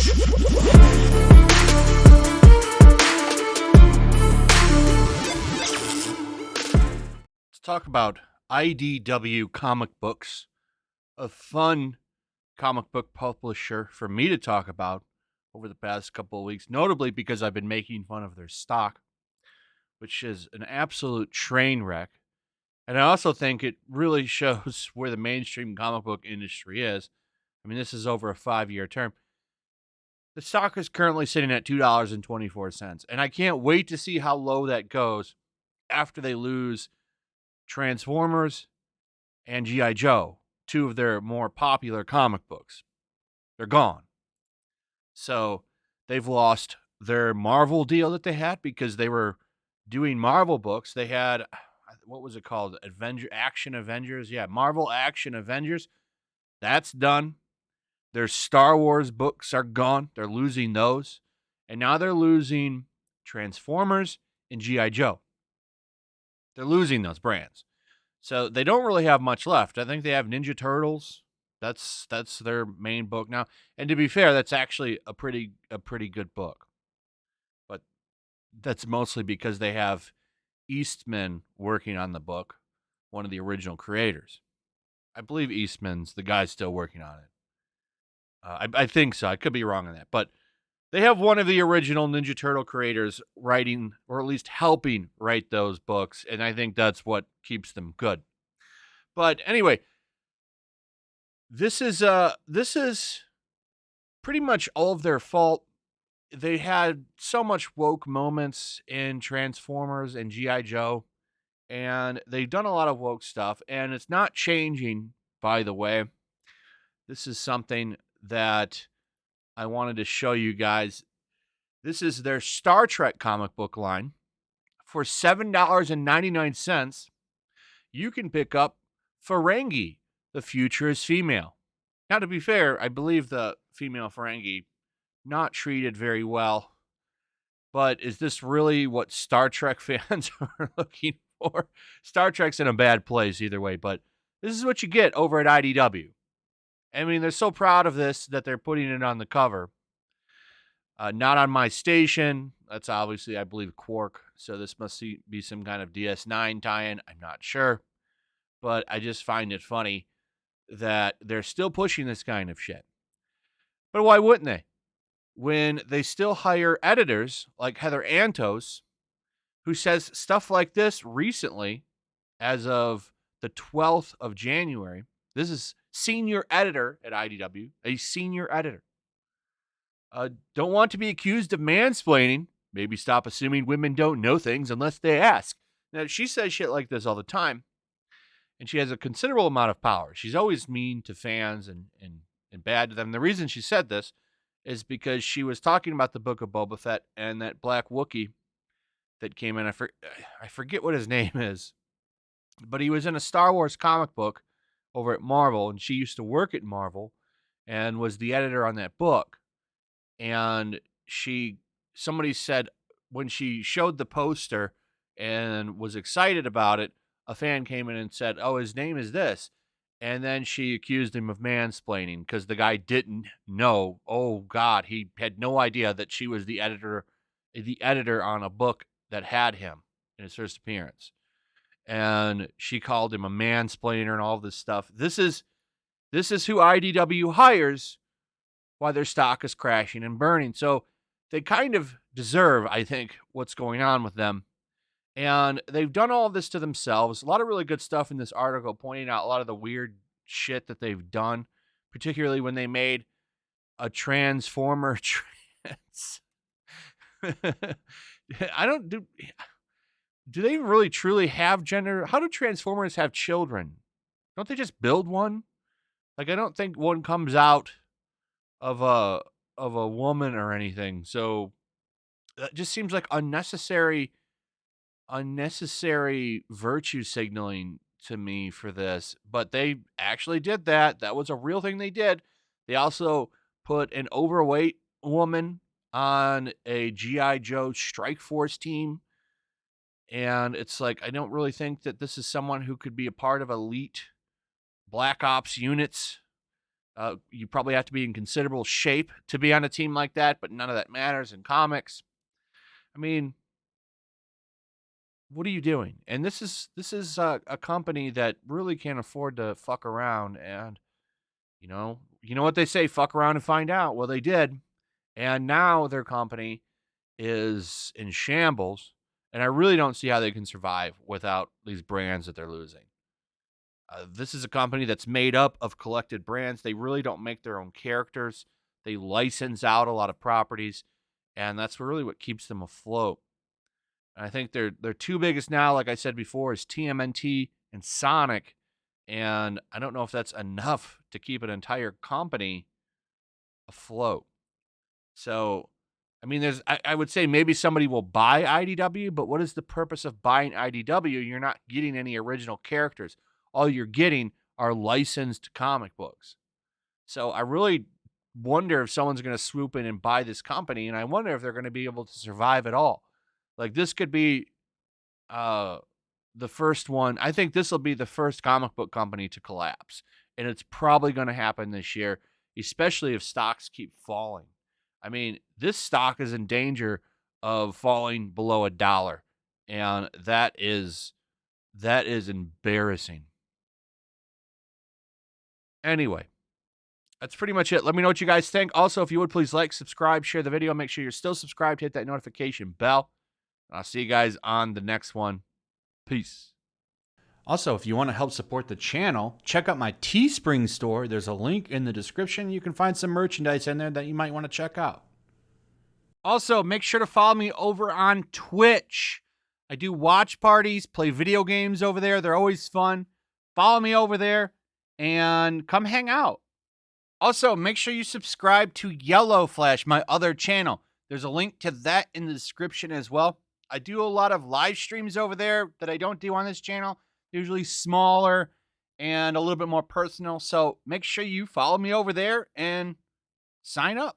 Let's talk about IDW Comic Books, a fun comic book publisher for me to talk about over the past couple of weeks, notably because I've been making fun of their stock, which is an absolute train wreck. And I also think it really shows where the mainstream comic book industry is. I mean, this is over a 5-year term. The stock is currently sitting at $2.24, and I can't wait to see how low that goes after they lose Transformers and G.I. Joe, two of their more popular comic books. They're gone. So they've lost their Marvel deal that they had because they were doing Marvel books. They had, what was it called? Action Avengers. Yeah, Marvel Action Avengers. That's done. Their Star Wars books are gone. They're losing those. And now they're losing Transformers and G.I. Joe. They're losing those brands. So they don't really have much left. I think they have Ninja Turtles. That's their main book now. And to be fair, that's actually a pretty good book. But that's mostly because they have Eastman working on the book, one of the original creators. I believe Eastman's the guy still working on it. I think so. I could be wrong on that. But they have one of the original Ninja Turtle creators writing, or at least helping write those books, and I think that's what keeps them good. But anyway, this is pretty much all of their fault. They had so much woke moments in Transformers and G.I. Joe, and they've done a lot of woke stuff, and it's not changing, by the way. This is something that I wanted to show you guys. This is their Star Trek comic book line. For $7.99, you can pick up Ferengi, The Future is Female. Now, to be fair, I believe the female Ferengi not treated very well. But is this really what Star Trek fans are looking for? Star Trek's in a bad place either way, but this is what you get over at IDW. I mean, they're so proud of this that they're putting it on the cover. Not on my station. That's obviously, I believe, Quark. So this must be some kind of DS9 tie-in. I'm not sure. But I just find it funny that they're still pushing this kind of shit. But why wouldn't they? When they still hire editors like Heather Antos, who says stuff like this recently, as of the 12th of January. This is senior editor at IDW, a senior editor. Don't want to be accused of mansplaining. Maybe stop assuming women don't know things unless they ask. Now, she says shit like this all the time, and she has a considerable amount of power. She's always mean to fans and bad to them. The reason she said this is because she was talking about the Book of Boba Fett and that Black Wookiee that came in. I forget what his name is, but he was in a Star Wars comic book over at Marvel, and she used to work at Marvel and was the editor on that book. And somebody said when she showed the poster and was excited about it, a fan came in and said, "Oh, his name is this." And then she accused him of mansplaining because the guy didn't know. Oh God, he had no idea that she was the editor on a book that had him in his first appearance. And she called him a mansplainer and all this stuff. This is who IDW hires while their stock is crashing and burning. So they kind of deserve, I think, what's going on with them. And they've done all of this to themselves. A lot of really good stuff in this article pointing out a lot of the weird shit that they've done, particularly when they made a Transformer trans. Do they really truly have gender? How do Transformers have children? Don't they just build one? Like, I don't think one comes out of a woman or anything. So that just seems like unnecessary virtue signaling to me for this. But they actually did that. That was a real thing they did. They also put an overweight woman on a G.I. Joe Strike Force team. And it's like, I don't really think that this is someone who could be a part of elite Black Ops units. You probably have to be in considerable shape to be on a team like that, but none of that matters in comics. I mean, what are you doing? And this is a company that really can't afford to fuck around. And you know what they say: fuck around and find out. Well, they did, and now their company is in shambles. And I really don't see how they can survive without these brands that they're losing. This is a company that's made up of collected brands. They really don't make their own characters. They license out a lot of properties, and that's really what keeps them afloat. And I think their two biggest now, like I said before, is TMNT and Sonic. And I don't know if that's enough to keep an entire company afloat. So, I mean, I would say maybe somebody will buy IDW, but what is the purpose of buying IDW? You're not getting any original characters. All you're getting are licensed comic books. So I really wonder if someone's going to swoop in and buy this company, and I wonder if they're going to be able to survive at all. Like this could be uh the first one. I think this will be the first comic book company to collapse, and it's probably going to happen this year, especially if stocks keep falling. I mean, this stock is in danger of falling below $1, and that is embarrassing. Anyway, that's pretty much it. Let me know what you guys think. Also, if you would please like, subscribe, share the video. Make sure you're still subscribed. Hit that notification bell. I'll see you guys on the next one. Peace. Also, if you want to help support the channel, check out my Teespring store. There's a link in the description. You can find some merchandise in there that you might want to check out. Also, make sure to follow me over on Twitch. I do watch parties, play video games over there. They're always fun. Follow me over there and come hang out. Also, make sure you subscribe to YellowFlash, my other channel. There's a link to that in the description as well. I do a lot of live streams over there that I don't do on this channel. They're usually smaller and a little bit more personal. So make sure you follow me over there and sign up.